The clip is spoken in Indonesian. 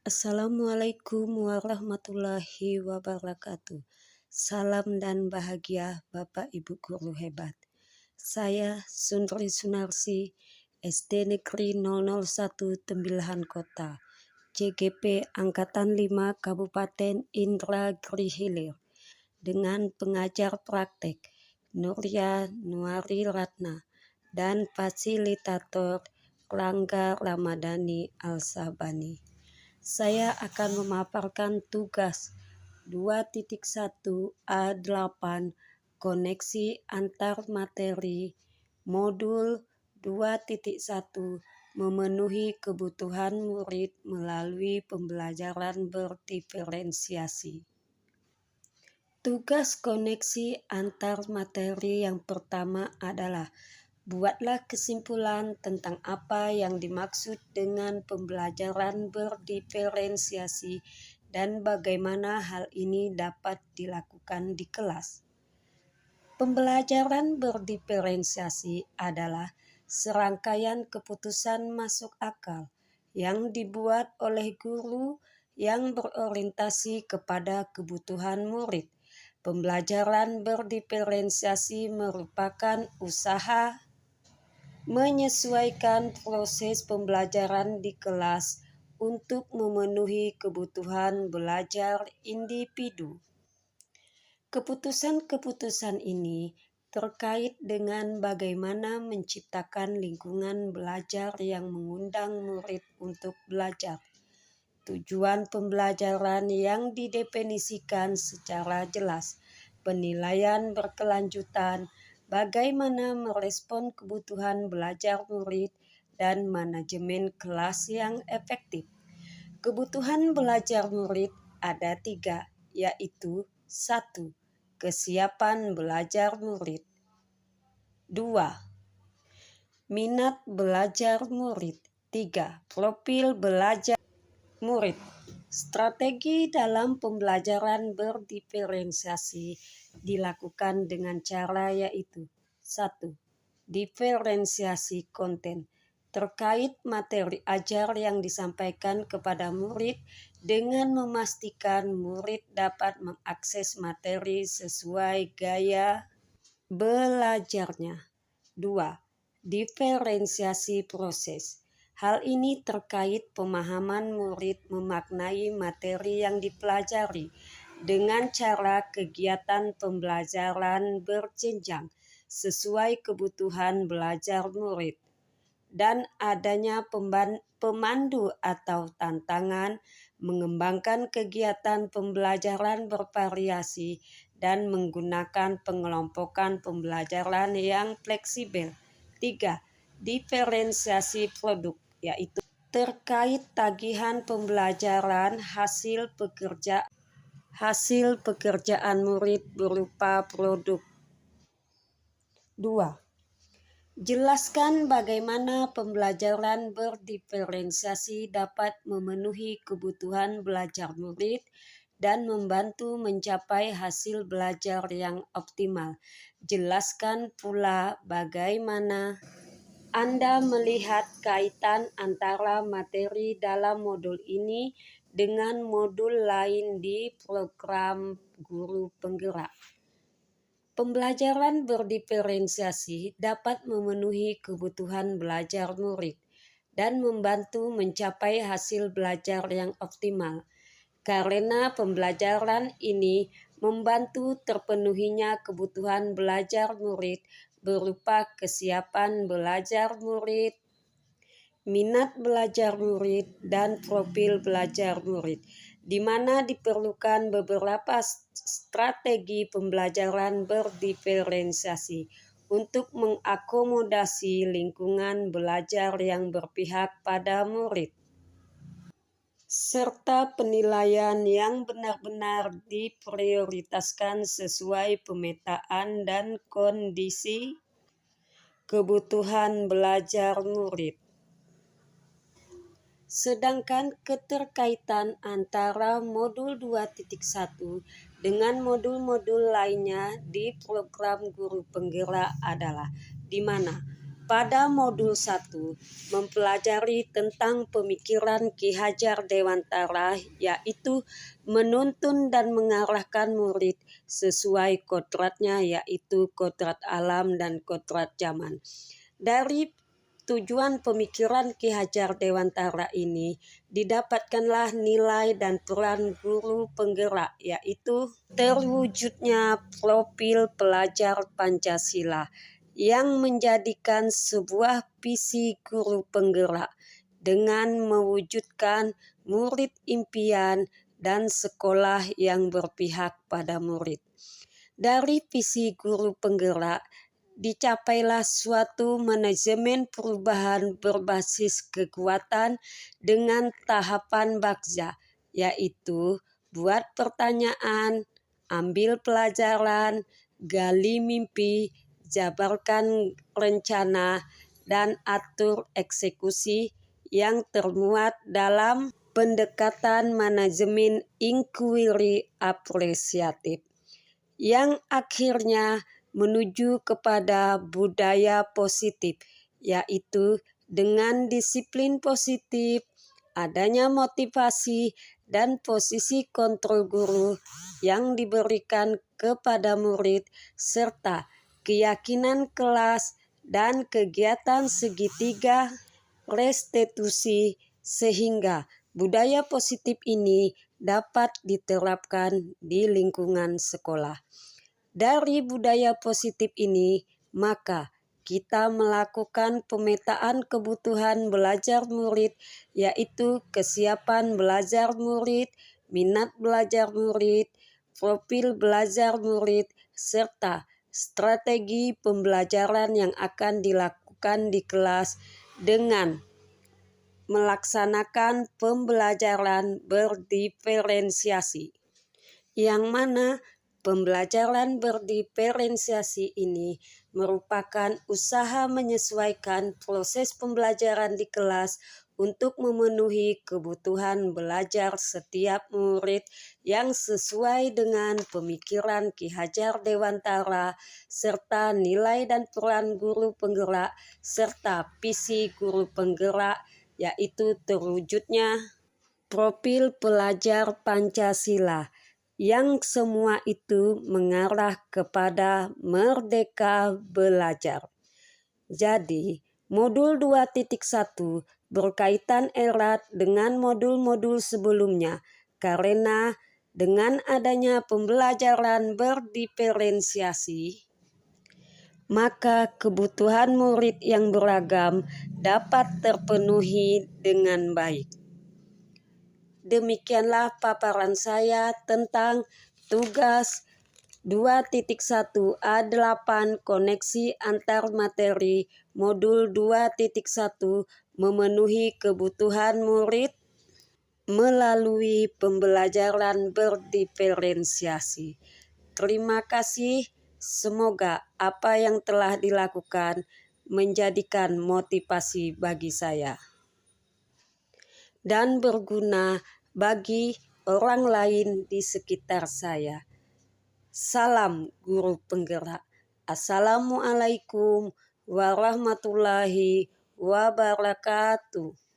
Assalamualaikum warahmatullahi wabarakatuh. Salam dan bahagia Bapak Ibu guru hebat. Saya Sundri Sunarsi, SD Negeri 001 Tembilahan Kota, CGP Angkatan 5 Kabupaten Indragiri Hilir, dengan pengajar praktek Nuria Nuari Ratna dan fasilitator Rangga Ramadhani Al-Sabani. Saya akan memaparkan tugas 2.1A8 koneksi antar materi modul 2.1 memenuhi kebutuhan murid melalui pembelajaran berdiferensiasi. Tugas koneksi antar materi yang pertama adalah buatlah kesimpulan tentang apa yang dimaksud dengan pembelajaran berdiferensiasi dan bagaimana hal ini dapat dilakukan di kelas. Pembelajaran berdiferensiasi adalah serangkaian keputusan masuk akal yang dibuat oleh guru yang berorientasi kepada kebutuhan murid. Pembelajaran berdiferensiasi merupakan usaha menyesuaikan proses pembelajaran di kelas untuk memenuhi kebutuhan belajar individu. Keputusan-keputusan ini terkait dengan bagaimana menciptakan lingkungan belajar yang mengundang murid untuk belajar. Tujuan pembelajaran yang didefinisikan secara jelas, penilaian berkelanjutan, bagaimana merespon kebutuhan belajar murid, dan manajemen kelas yang efektif. Kebutuhan belajar murid ada 3, yaitu 1. Kesiapan belajar murid. 2. Minat belajar murid. 3. Profil belajar murid. Strategi dalam pembelajaran berdiferensiasi dilakukan dengan cara yaitu 1. Diferensiasi konten terkait materi ajar yang disampaikan kepada murid dengan memastikan murid dapat mengakses materi sesuai gaya belajarnya. 2. Diferensiasi proses. Hal ini terkait pemahaman murid memaknai materi yang dipelajari dengan cara kegiatan pembelajaran berjenjang sesuai kebutuhan belajar murid, dan adanya pemandu atau tantangan mengembangkan kegiatan pembelajaran bervariasi dan menggunakan pengelompokan pembelajaran yang fleksibel. 3. Diferensiasi produk, yaitu terkait tagihan pembelajaran hasil pekerjaan murid berupa produk. 2. Jelaskan bagaimana pembelajaran berdiferensiasi dapat memenuhi kebutuhan belajar murid dan membantu mencapai hasil belajar yang optimal. Jelaskan pula bagaimana Anda melihat kaitan antara materi dalam modul ini dengan modul lain di program guru penggerak. Pembelajaran berdiferensiasi dapat memenuhi kebutuhan belajar murid dan membantu mencapai hasil belajar yang optimal, karena pembelajaran ini membantu terpenuhinya kebutuhan belajar murid berupa kesiapan belajar murid, minat belajar murid, dan profil belajar murid, di mana diperlukan beberapa strategi pembelajaran berdiferensiasi untuk mengakomodasi lingkungan belajar yang berpihak pada murid, serta penilaian yang benar-benar diprioritaskan sesuai pemetaan dan kondisi kebutuhan belajar murid. Sedangkan keterkaitan antara modul 2.1 dengan modul-modul lainnya di program guru penggerak adalah di mana Pada modul 1 mempelajari tentang pemikiran Ki Hajar Dewantara, yaitu menuntun dan mengarahkan murid sesuai kodratnya, yaitu kodrat alam dan kodrat zaman. Dari tujuan pemikiran Ki Hajar Dewantara ini didapatkanlah nilai dan peran guru penggerak, yaitu terwujudnya profil pelajar Pancasila yang menjadikan sebuah visi guru penggerak dengan mewujudkan murid impian dan sekolah yang berpihak pada murid. Dari visi guru penggerak dicapailah suatu manajemen perubahan berbasis kekuatan dengan tahapan bakja, yaitu buat pertanyaan, ambil pelajaran, gali mimpi, jabarkan rencana, dan atur eksekusi yang termuat dalam pendekatan manajemen inquiry apresiatif, yang akhirnya menuju kepada budaya positif, yaitu dengan disiplin positif, adanya motivasi dan posisi kontrol guru yang diberikan kepada murid, serta keyakinan kelas dan kegiatan segitiga restitusi, sehingga budaya positif ini dapat diterapkan di lingkungan sekolah. Dari budaya positif ini, maka kita melakukan pemetaan kebutuhan belajar murid, yaitu kesiapan belajar murid, minat belajar murid, profil belajar murid, serta strategi pembelajaran yang akan dilakukan di kelas dengan melaksanakan pembelajaran berdiferensiasi, yang mana pembelajaran berdiferensiasi ini merupakan usaha menyesuaikan proses pembelajaran di kelas untuk memenuhi kebutuhan belajar setiap murid yang sesuai dengan pemikiran Ki Hajar Dewantara, serta nilai dan peran guru penggerak, serta visi guru penggerak, yaitu terwujudnya profil pelajar Pancasila, yang semua itu mengarah kepada merdeka belajar. Jadi, modul 2.1 berkaitan erat dengan modul-modul sebelumnya, karena dengan adanya pembelajaran berdiferensiasi, maka kebutuhan murid yang beragam dapat terpenuhi dengan baik. Demikianlah paparan saya tentang tugas 2.1A8 koneksi antar materi modul 2.1 memenuhi kebutuhan murid melalui pembelajaran berdiferensiasi. Terima kasih, semoga apa yang telah dilakukan menjadikan motivasi bagi saya dan berguna bagi orang lain di sekitar saya. Salam guru penggerak. Assalamualaikum warahmatullahi wabarakatuh.